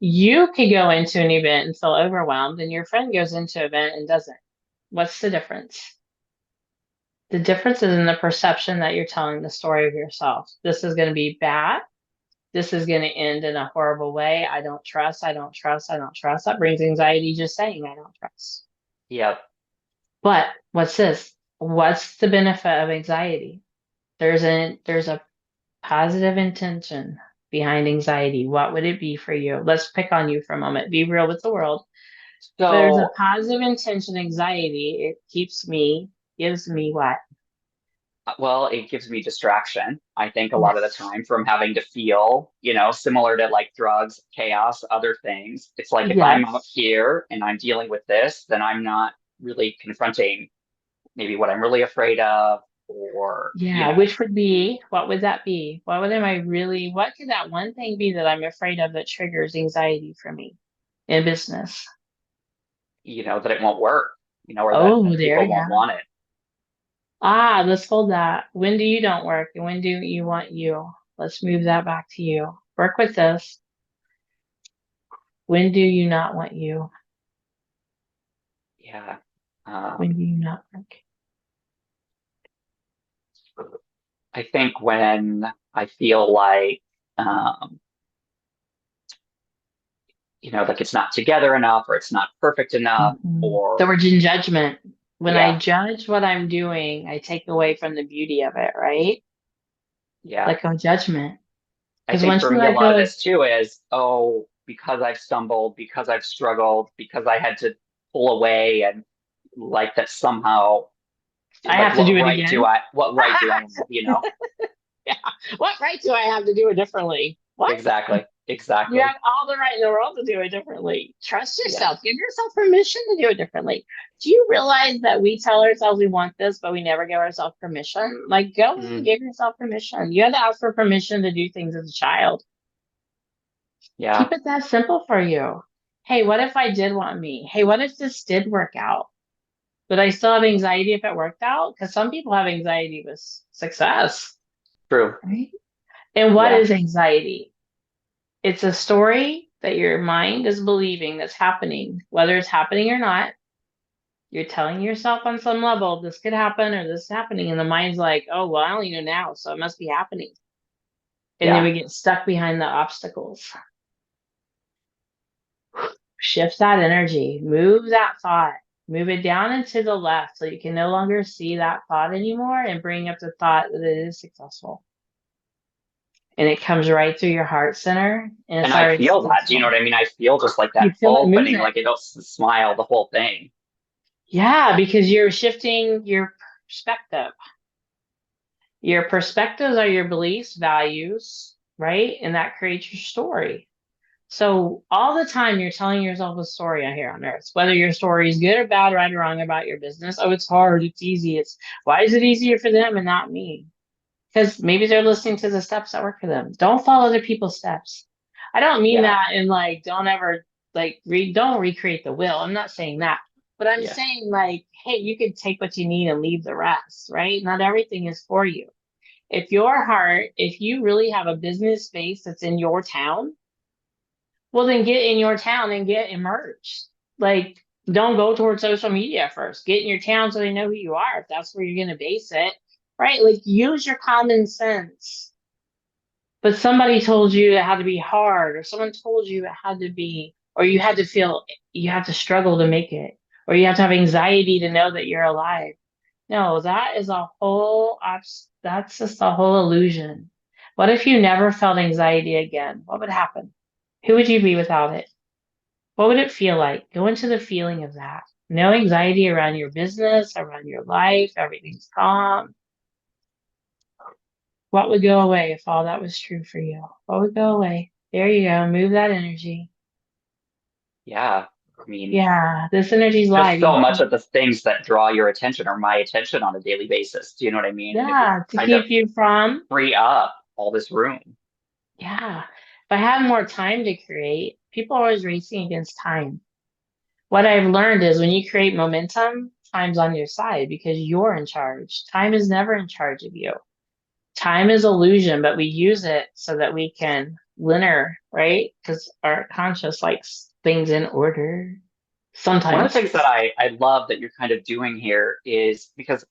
Speaker 2: You could go into an event and feel overwhelmed, and your friend goes into an event and doesn't. What's the difference? The difference is in the perception that you're telling the story of yourself. This is going to be bad. This is going to end in a horrible way. I don't trust. I don't trust. I don't trust. That brings anxiety just saying I don't trust.
Speaker 3: Yep.
Speaker 2: But what's this? What's the benefit of anxiety? There's a positive intention behind anxiety. What would it be for you? Let's pick on you for a moment. Be real with the world. There's a
Speaker 3: So
Speaker 2: positive intention anxiety. It gives me what?
Speaker 3: Well, it gives me distraction, I think, a lot of the
Speaker 2: Yes.
Speaker 3: time from having to feel, similar to like drugs, chaos, other things. It's like if I'm out
Speaker 2: Yes.
Speaker 3: here and I'm dealing with this, then I'm not really confronting maybe what I'm really afraid of, or,
Speaker 2: Yeah, which would be, what would that be? What could that one thing be that I'm afraid of that triggers anxiety for me in business?
Speaker 3: that it won't work, or
Speaker 2: Oh,
Speaker 3: that
Speaker 2: there,
Speaker 3: people won't
Speaker 2: yeah.
Speaker 3: want it.
Speaker 2: Ah, let's hold that. When do you don't work and when do you want you? Let's move that back to you. Work with this. When do you not want you?
Speaker 3: Yeah.
Speaker 2: When
Speaker 3: Um,
Speaker 2: do you not work?
Speaker 3: I think when I feel like, um, like it's not together enough or it's not perfect enough,
Speaker 2: So
Speaker 3: or
Speaker 2: we're in judgment. When I
Speaker 3: yeah,
Speaker 2: judge what I'm doing, I take away from the beauty of it, right?
Speaker 3: yeah.
Speaker 2: Let go of judgment.
Speaker 3: I
Speaker 2: Because
Speaker 3: think
Speaker 2: once
Speaker 3: for
Speaker 2: you
Speaker 3: me, a
Speaker 2: let
Speaker 3: lot of
Speaker 2: go,
Speaker 3: this too is, oh, because I've stumbled, because I've struggled, because I had to pull away, and like that somehow,
Speaker 2: I
Speaker 3: like
Speaker 2: have to do it again.
Speaker 3: what right do I have,
Speaker 2: Yeah. What right do I have to do it differently? What?
Speaker 3: Exactly,
Speaker 2: You
Speaker 3: exactly.
Speaker 2: have all the right in the world to do it differently. Trust
Speaker 3: Yeah.
Speaker 2: yourself. Give yourself permission to do it differently. Do you realize that we tell ourselves we want this, but we never give ourselves permission? Like, go ahead and
Speaker 3: Mm,
Speaker 2: give yourself permission. You had to ask for permission to do things as a child.
Speaker 3: yeah.
Speaker 2: Keep it that simple for you. Hey, what if I did want me? Hey, what if this did work out? Would I still have anxiety if it worked out? Because some people have anxiety with success,
Speaker 3: True.
Speaker 2: right? And what
Speaker 3: Yeah.
Speaker 2: is anxiety? It's a story that your mind is believing that's happening, whether it's happening or not. You're telling yourself on some level, this could happen or this is happening. And the mind's like, oh, well, I only know now, so it must be happening. And then
Speaker 3: Yeah.
Speaker 2: we get stuck behind the obstacles. Shift that energy, move that thought, move it down and to the left so you can no longer see that thought anymore and bring up the thought that it is successful. And it comes right through your heart center and it's
Speaker 3: And I
Speaker 2: already
Speaker 3: feel that. Do you know
Speaker 2: successful.
Speaker 3: what I mean? I feel just like
Speaker 2: You
Speaker 3: that
Speaker 2: feel it
Speaker 3: opening,
Speaker 2: moving.
Speaker 3: like it'll smile, the whole thing.
Speaker 2: Yeah, because you're shifting your perspective. Your perspectives are your beliefs, values, right? And that creates your story. So all the time you're telling yourself a story out here on earth, whether your story is good or bad, right or wrong about your business. Oh, it's hard, it's easy. It's why is it easier for them and not me? Because maybe they're listening to the steps that work for them. Don't follow other people's steps. I don't mean
Speaker 3: Yeah.
Speaker 2: that in like don't ever don't recreate the wheel. I'm not saying that. But I'm
Speaker 3: Yeah.
Speaker 2: saying like, hey, you can take what you need and leave the rest, right? Not everything is for you. If you really have a business space that's in your town, well, then get in your town and get immersed. Like, don't go towards social media first. Get in your town so they know who you are, if that's where you're going to base it, right? Like, use your common sense. But somebody told you it had to be hard, or someone told you it had to be, or you had to feel you have to struggle to make it, or you have to have anxiety to know that you're alive. No, that is that's just a whole illusion. What if you never felt anxiety again? What would happen? Who would you be without it? What would it feel like? Go into the feeling of that. No anxiety around your business, around your life, everything's calm. What would go away if all that was true for you? What would go away? There you go. Move that energy.
Speaker 3: Yeah. I mean,
Speaker 2: Yeah, this energy's
Speaker 3: just
Speaker 2: live.
Speaker 3: so much of the things that draw your attention or my attention on a daily basis. Do you know what I mean? And it would
Speaker 2: Yeah, to
Speaker 3: kind of
Speaker 2: keep you from,
Speaker 3: free up all this room.
Speaker 2: yeah. If I had more time to create, people are always racing against time. What I've learned is when you create momentum, time's on your side because you're in charge. Time is never in charge of you. Time is illusion, but we use it so that we can linear, right? Because our conscious likes things in order
Speaker 3: One of the
Speaker 2: sometimes.
Speaker 3: things that I love that you're kind of doing here is because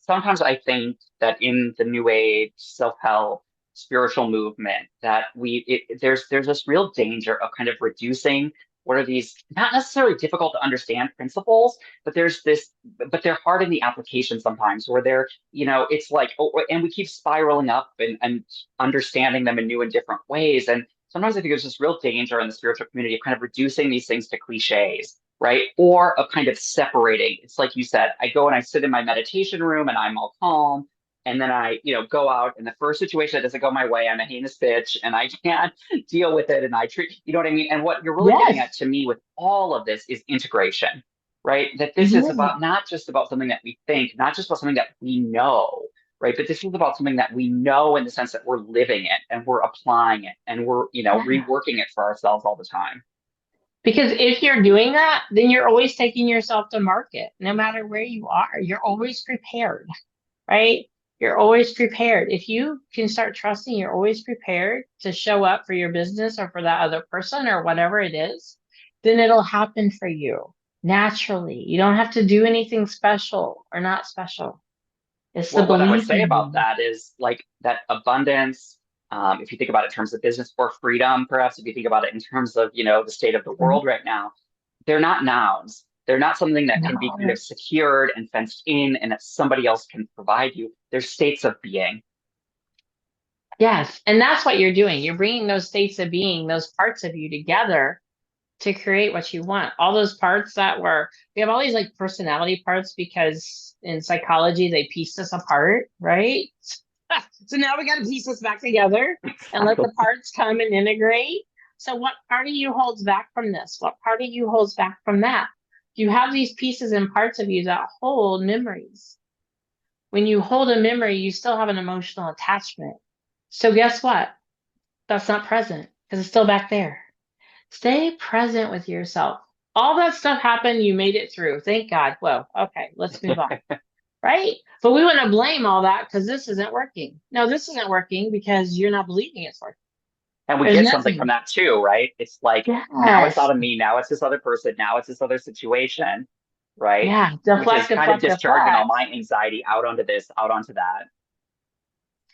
Speaker 3: sometimes I think that in the new age self-help spiritual movement that there's this real danger of kind of reducing what are these not necessarily difficult to understand principles, but but they're hard in the application sometimes where it's like, oh, and we keep spiraling up and understanding them in new and different ways. And sometimes I think there's this real danger in the spiritual community of kind of reducing these things to cliches, right? Or of kind of separating. It's like you said, I go and I sit in my meditation room and I'm all calm. and then I, go out, and the first situation that doesn't go my way, I'm a heinous bitch and I can't deal with it. And I treat, you know what I mean? And what you're really getting
Speaker 2: Yes.
Speaker 3: at to me with all of this is integration, right? That this is
Speaker 2: Yeah.
Speaker 3: about not just about something that we think, not just about something that we know, right? But this is about something that we know in the sense that we're living it and we're applying it and we're,
Speaker 2: Yeah.
Speaker 3: reworking it for ourselves all the time.
Speaker 2: Because if you're doing that, then you're always taking yourself to market. No matter where you are, you're always prepared, right? You're always prepared. If you can start trusting you're always prepared to show up for your business or for that other person or whatever it is, then it'll happen for you naturally. You don't have to do anything special or not special. It's the
Speaker 3: Well, what I would
Speaker 2: belief
Speaker 3: say
Speaker 2: in
Speaker 3: about
Speaker 2: you.
Speaker 3: that is like that abundance. If you think about it in terms of business or freedom, perhaps if you think about it in terms of, the state of the
Speaker 2: Mhm.
Speaker 3: world right now, they're not nouns. They're not something that can be kind of
Speaker 2: No.
Speaker 3: secured and fenced in and that somebody else can provide you. They're states of being.
Speaker 2: Yes. And that's what you're doing. You're bringing those states of being, those parts of you together to create what you want. All those parts we have all these like personality parts because in psychology, they pieced us apart, right? So now we got to piece us back together and let
Speaker 3: Exactly.
Speaker 2: the parts come and integrate. So what part of you holds back from this? What part of you holds back from that? You have these pieces and parts of you that hold memories. When you hold a memory, you still have an emotional attachment. So guess what? That's not present because it's still back there. Stay present with yourself. All that stuff happened, you made it through. Thank God. Whoa, okay, let's move on. Right? But we want to blame all that because this isn't working. No, this isn't working because you're not believing it's working.
Speaker 3: And we
Speaker 2: There's
Speaker 3: get something from
Speaker 2: nothing.
Speaker 3: that too, right? It's like now it's
Speaker 2: Yes.
Speaker 3: not of me, now it's this other person, now it's this other situation, right?
Speaker 2: Yeah.
Speaker 3: Which is
Speaker 2: Deflect,
Speaker 3: kind of
Speaker 2: deflect,
Speaker 3: discharging all
Speaker 2: deflect.
Speaker 3: my anxiety out onto this, out onto that.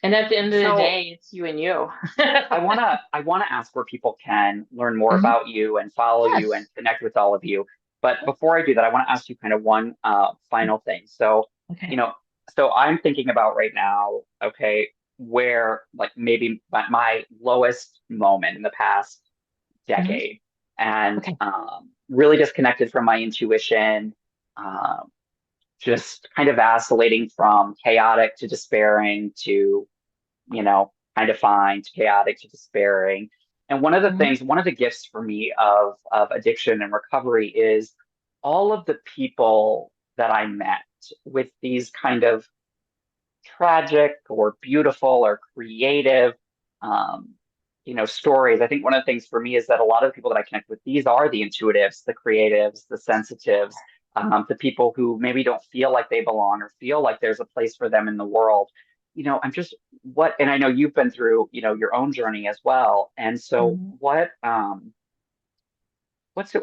Speaker 2: And at the end of the
Speaker 3: So
Speaker 2: day, it's you and you.
Speaker 3: I wanna ask where people can learn more
Speaker 2: Mhm.
Speaker 3: about you and follow you and
Speaker 2: Yes.
Speaker 3: connect with all of you. But before I do that, I want to ask you kind of one final thing. So, you
Speaker 2: Okay.
Speaker 3: know, so I'm thinking about right now, okay, where like maybe my lowest moment in the past
Speaker 2: Mhm.
Speaker 3: decade, and
Speaker 2: Okay.
Speaker 3: really disconnected from my intuition, um, just kind of vacillating from chaotic to despairing to kind of fine to chaotic to despairing. And
Speaker 2: Mhm.
Speaker 3: one of the gifts for me of addiction and recovery is all of the people that I met with these kind of tragic or beautiful or creative um, stories. I think one of the things for me is that a lot of the people that I connect with, these are the intuitives, the creatives, the sensitives, the people who maybe don't feel like they belong or feel like there's a place for them in the world. I'm just and I know you've been through, your own journey as well. And so
Speaker 2: Mhm.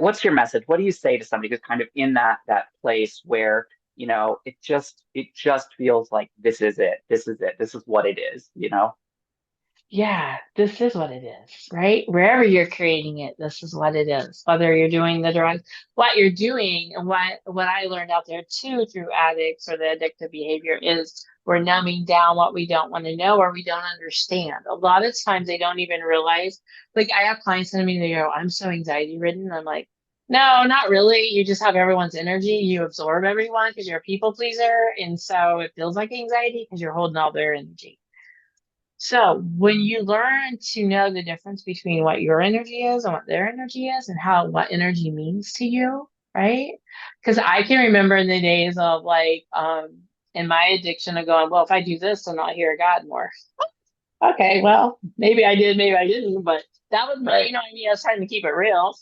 Speaker 3: what's your message? What do you say to somebody who's kind of in that place where, it just feels like this is it. This is it. This is what it is?
Speaker 2: Yeah, this is what it is, right? Wherever you're creating it, this is what it is. Whether you're doing the drug, what you're doing, and what I learned out there too through addicts or the addictive behavior is we're numbing down what we don't want to know or we don't understand. A lot of times they don't even realize. Like I have clients send me, they go, "I'm so anxiety ridden." I'm like, "No, not really. You just have everyone's energy. You absorb everyone because you're a people pleaser, and so it feels like anxiety because you're holding all their energy." So when you learn to know the difference between what your energy is and what their energy is and what energy means to you, right? Because I can remember in the days of like in my addiction of going, well, if I do this, then I'll hear God more. Okay, well, maybe I did, maybe I didn't, but that was my,
Speaker 3: Right.
Speaker 2: you know what I mean? I was trying to keep it real.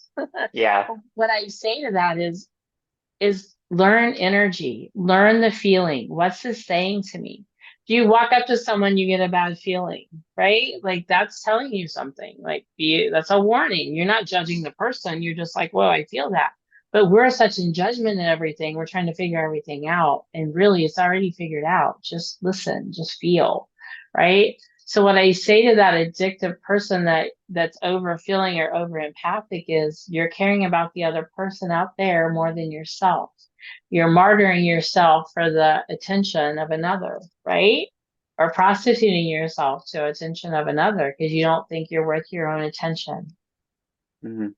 Speaker 3: Yeah.
Speaker 2: What I say to that is learn energy, learn the feeling. What's this saying to me? If you walk up to someone, you get a bad feeling, right? Like that's telling you something. Like that's a warning. You're not judging the person. You're just like, whoa, I feel that. But we're such in judgment and everything. We're trying to figure everything out. And really, it's already figured out. Just listen, just feel, right? So what I say to that addictive person that's over feeling or over empathic is you're caring about the other person out there more than yourself. You're martyring yourself for the attention of another, right? Or prostituting yourself to attention of another because you don't think you're worth your own attention.
Speaker 3: Mhm.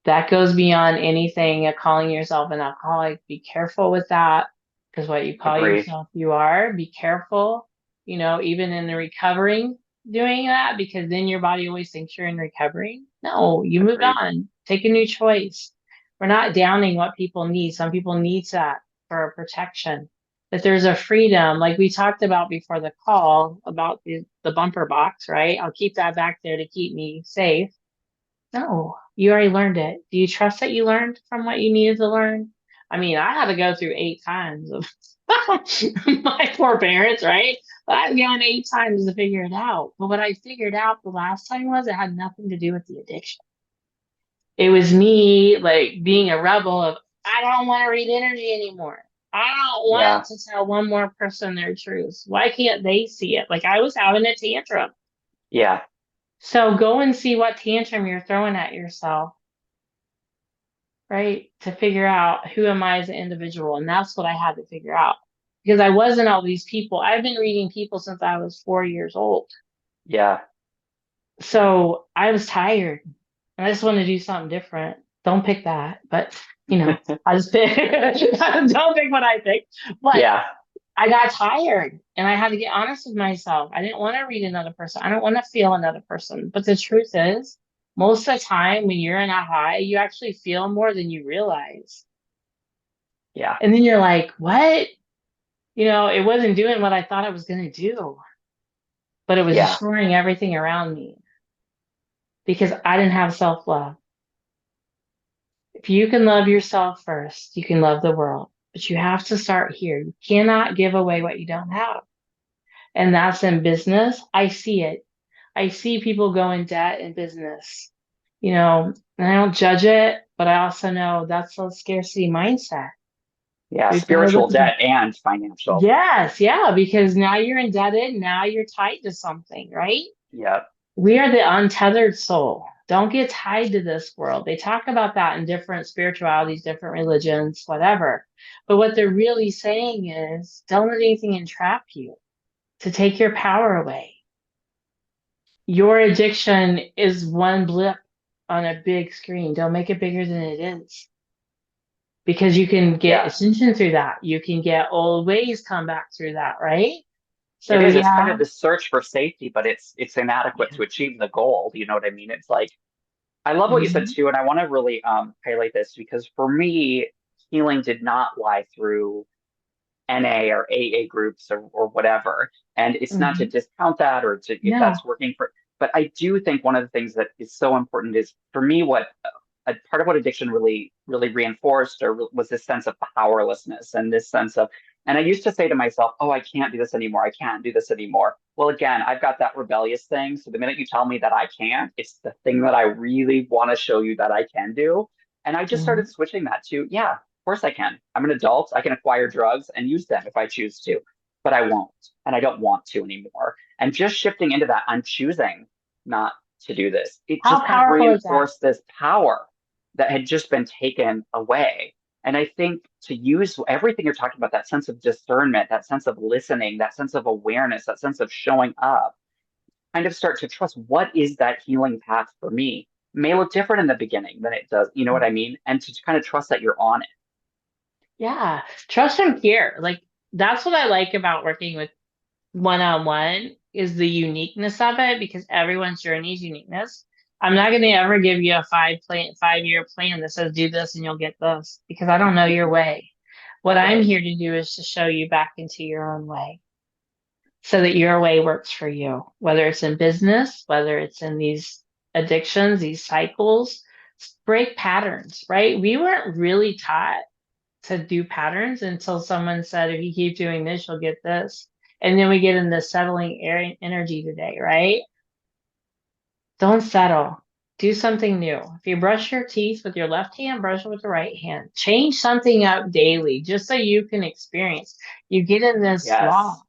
Speaker 2: That goes beyond anything of calling yourself an alcoholic. Be careful with that because what you call
Speaker 3: Agree.
Speaker 2: yourself, you are. Be careful. even in the recovering doing that, because then your body always thinks you're in recovery. No, you moved
Speaker 3: Agreed.
Speaker 2: on, take a new choice. We're not downing what people need. Some people need that for protection. But there's a freedom, like we talked about before the call about the bumper box, right? I'll keep that back there to keep me safe. No, you already learned it. Do you trust that you learned from what you needed to learn? I mean, I had to go through 8 times of my poor parents, right? I've gone 8 times to figure it out. But what I figured out the last time was it had nothing to do with the addiction. It was me like being a rebel of, I don't want to read energy anymore. I don't want
Speaker 3: Yeah.
Speaker 2: to tell one more person their truth. Why can't they see it? Like I was having a tantrum.
Speaker 3: Yeah.
Speaker 2: So go and see what tantrum you're throwing at yourself, right? To figure out who am I as an individual. And that's what I had to figure out because I wasn't all these people. I've been reading people since I was 4 years old.
Speaker 3: Yeah.
Speaker 2: So I was tired and I just wanted to do something different. Don't pick that, but I just pick, don't pick what I pick. But
Speaker 3: Yeah.
Speaker 2: I got tired and I had to get honest with myself. I didn't want to read another person. I don't want to feel another person. But the truth is, most of the time when you're in a high, you actually feel more than you realize.
Speaker 3: Yeah.
Speaker 2: And then you're like, what? It wasn't doing what I thought it was going to do, but it was
Speaker 3: Yeah.
Speaker 2: destroying everything around me because I didn't have self-love. If you can love yourself first, you can love the world. But you have to start here. You cannot give away what you don't have. And that's in business. I see it. I see people go in debt in business, and I don't judge it, but I also know that's a scarcity mindset.
Speaker 3: Yeah.
Speaker 2: We've got to
Speaker 3: Spiritual
Speaker 2: look at
Speaker 3: debt and financial.
Speaker 2: yes, yeah, because now you're indebted, now you're tied to something, right?
Speaker 3: Yeah.
Speaker 2: We are the untethered soul. Don't get tied to this world. They talk about that in different spiritualities, different religions, whatever. But what they're really saying is don't let anything entrap you to take your power away. Your addiction is one blip on a big screen. Don't make it bigger than it is. Because you can get
Speaker 3: Yeah.
Speaker 2: ascension through that. You can get old ways come back through that, right?
Speaker 3: It
Speaker 2: So
Speaker 3: is. It's kind
Speaker 2: yeah.
Speaker 3: of the search for safety, but it's inadequate
Speaker 2: Yeah.
Speaker 3: to achieve the goal. You know what I mean? It's like I love what you said
Speaker 2: Mhm.
Speaker 3: too, and I want to really highlight this because for me, healing did not lie through NA or AA groups or whatever. And it's not to
Speaker 2: Mhm.
Speaker 3: discount that or to if
Speaker 2: No.
Speaker 3: that's working for, but I do think one of the things that is so important is for me what a part of what addiction really reinforced or was this sense of powerlessness and this sense of, and I used to say to myself, oh, I can't do this anymore. I can't do this anymore. Well, again, I've got that rebellious thing. So the minute you tell me that I can't, it's the thing that I really want to show you that I can do. And I just started
Speaker 2: Mhm.
Speaker 3: switching that to, yeah, of course I can. I'm an adult. I can acquire drugs and use them if I choose to, but I won't. And I don't want to anymore. And just shifting into that, I'm choosing not to do this. It just
Speaker 2: How
Speaker 3: kind of
Speaker 2: powerful is that?
Speaker 3: reinforced this power that had just been taken away. And I think to use everything you're talking about, that sense of discernment, that sense of listening, that sense of awareness, that sense of showing up, kind of start to trust what is that healing path for me. It may look different in the beginning than it does, you know what I mean? And to kind of trust that you're on it.
Speaker 2: Yeah. Trust and fear. Like that's what I like about working with one-on-one is the uniqueness of it because everyone's journey is uniqueness. I'm not going to ever give you a 5-year plan that says do this and you'll get this because I don't know your way. What I'm
Speaker 3: Right.
Speaker 2: here to do is to show you back into your own way so that your way works for you, whether it's in business, whether it's in these addictions, these cycles, break patterns, right? We weren't really taught to do patterns until someone said, if you keep doing this, you'll get this. And then we get in the settling energy today, right? Don't settle. Do something new. If you brush your teeth with your left hand, brush it with the right hand. Change something up daily just so you can experience. You get in this law.
Speaker 3: Yes.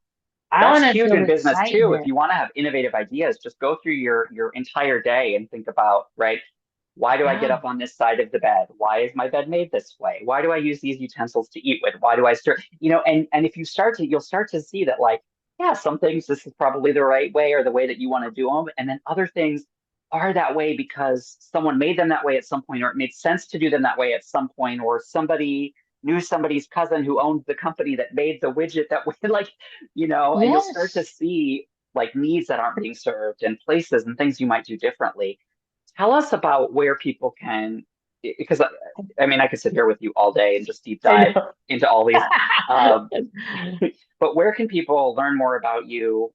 Speaker 2: I
Speaker 3: That's
Speaker 2: want to
Speaker 3: huge
Speaker 2: feel
Speaker 3: in business too. If
Speaker 2: excitement.
Speaker 3: you want to have innovative ideas, just go through your entire day and think about, right? Why do I get
Speaker 2: Yeah.
Speaker 3: up on this side of the bed? Why is my bed made this way? Why do I use these utensils to eat with? Why do I start, and if you start to, you'll start to see that like, yeah, some things this is probably the right way or the way that you want to do them. And then other things are that way because someone made them that way at some point, or it made sense to do them that way at some point, or somebody knew somebody's cousin who owned the company that made the widget that we like, and you'll start to
Speaker 2: Yes.
Speaker 3: see like needs that aren't being served and places and things you might do differently. Tell us about where people can, because I mean, I could sit here with you all day and just deep
Speaker 2: I
Speaker 3: dive
Speaker 2: know.
Speaker 3: into all these. Um, but where can people learn more about you,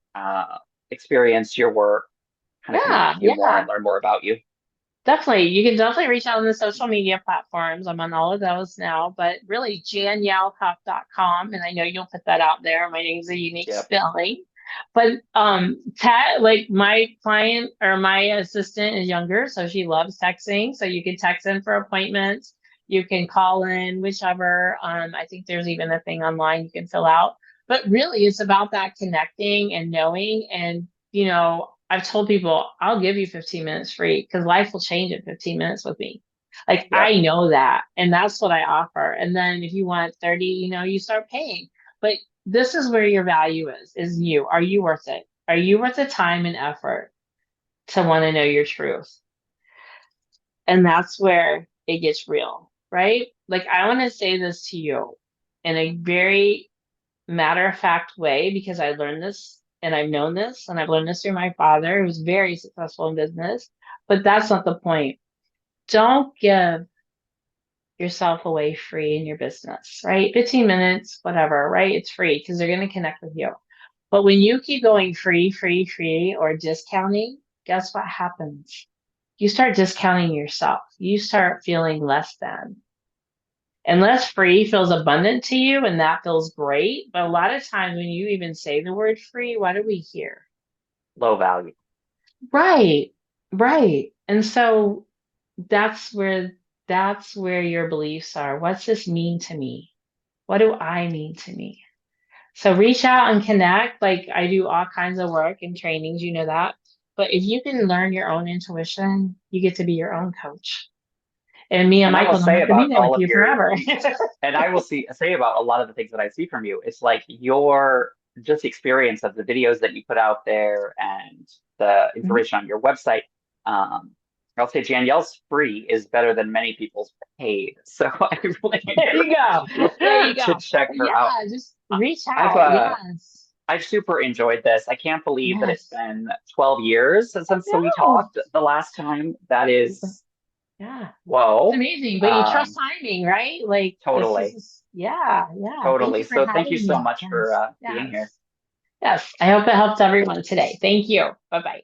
Speaker 3: experience your work, kind of connect
Speaker 2: Yeah,
Speaker 3: with you more
Speaker 2: yeah.
Speaker 3: and learn more about you?
Speaker 2: Definitely. You can definitely reach out on the social media platforms. I'm on all of those now, but really janyellehuff.com. And I know you'll put that out there. My name's a unique
Speaker 3: Yep.
Speaker 2: spelling. But like my client or my assistant is younger, so she loves texting. So you can text in for appointments. You can call in, whichever. I think there's even a thing online you can fill out. But really it's about that connecting and knowing. And I've told people I'll give you 15 minutes free because life will change in 15 minutes with me. Like
Speaker 3: Yep.
Speaker 2: I know that. And that's what I offer. And then if you want 30, you start paying. But this is where your value is you. Are you worth it? Are you worth the time and effort to want to know your truth? And that's where it gets real, right? Like I want to say this to you in a very matter of fact way because I learned this and I've known this and I've learned this through my father who was very successful in business. But that's not the point. Don't give yourself away free in your business, right? 15 minutes, whatever, right? It's free because they're going to connect with you. But when you keep going free, free, free, or discounting, guess what happens? You start discounting yourself. You start feeling less than. Unless free feels abundant to you and that feels great. But a lot of times when you even say the word free, what do we hear?
Speaker 3: Low value.
Speaker 2: Right, right. And so that's where your beliefs are. What's this mean to me? What do I mean to me? So reach out and connect. Like I do all kinds of work and trainings, you know that. But if you can learn your own intuition, you get to be your own coach. And me and
Speaker 3: And I will
Speaker 2: Michael don't
Speaker 3: say
Speaker 2: have to be
Speaker 3: about
Speaker 2: there
Speaker 3: all
Speaker 2: with
Speaker 3: of
Speaker 2: you
Speaker 3: your,
Speaker 2: forever.
Speaker 3: and I will say about a lot of the things that I see from you, it's like your just experience of the videos that you put out there and the information on your website. Um, I'll say Janyelle's free is better than many people's paid. So I really
Speaker 2: There you go. There you
Speaker 3: encourage to
Speaker 2: go.
Speaker 3: check her
Speaker 2: Yeah,
Speaker 3: out.
Speaker 2: just reach
Speaker 3: I've
Speaker 2: out. Yes.
Speaker 3: I've super enjoyed this. I can't believe that it's
Speaker 2: Yes.
Speaker 3: been 12 years
Speaker 2: I
Speaker 3: since we
Speaker 2: know.
Speaker 3: talked the last time. That is
Speaker 2: Yeah. It's
Speaker 3: whoa.
Speaker 2: amazing. But you trust
Speaker 3: Um,
Speaker 2: timing, right? Like this
Speaker 3: totally.
Speaker 2: is yeah, yeah. Thank
Speaker 3: Totally.
Speaker 2: you for
Speaker 3: So thank you
Speaker 2: having
Speaker 3: so
Speaker 2: me.
Speaker 3: much for
Speaker 2: Yes.
Speaker 3: being here.
Speaker 2: Yes. Yes. I hope it helped everyone today. Thank you. Bye-bye.